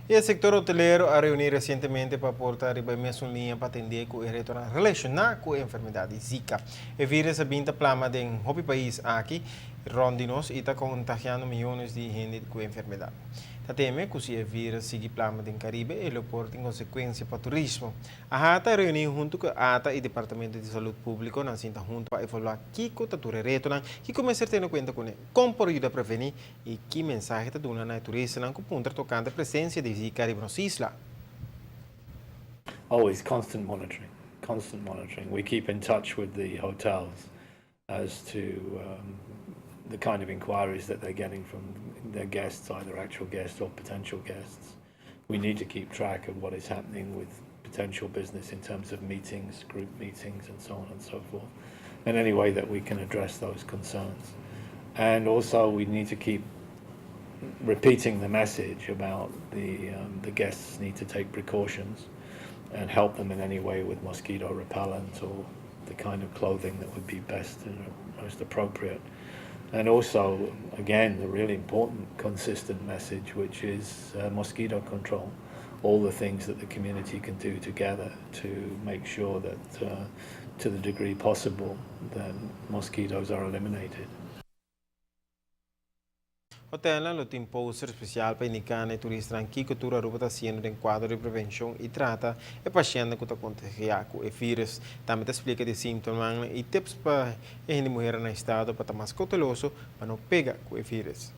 Y el sector hotelero ha reunido recientemente para aportar una línea para atender con el retorno relacionado con la enfermedad de Zika. El virus ha plama en el país aquí, rondinos y está contagiando millones de gente con la enfermedad. Se teme que si el virus sigue plama en Caribe, el aporte en consecuencia para el turismo. AHATA reunió junto con AHATA y Departamento de Salud Público, en cinta junto para evaluar qué cotatura retorno y comenzar a tener cuenta con él, cómo ayudar a prevenir y qué mensaje te da a turista en punto tocante presencia de Zika en las islas. Always constant monitoring, constant monitoring. We keep in touch with the hotels as to the kind of inquiries that they're getting from their guests, either actual guests or potential guests. We need to keep track of what is happening with potential business in terms of meetings, group meetings, and so on and so forth, in any way that we can address those concerns. And also we need to keep repeating the message about the guests need to take precautions and help them in any way with mosquito repellent or the kind of clothing that would be best and most appropriate. And also, again, the really important consistent message, which is mosquito control, all the things that the community can do together to make sure that to the degree possible that mosquitoes are eliminated. Hotel lo imposto especial para indicar a turistas que cultura ruta está sendo em quadro de prevenção e trata e paciente que está contagiado com o vírus. Também explica de sintomas e tips para a mulher no estado para estar mais cauteloso para não pegar com o vírus.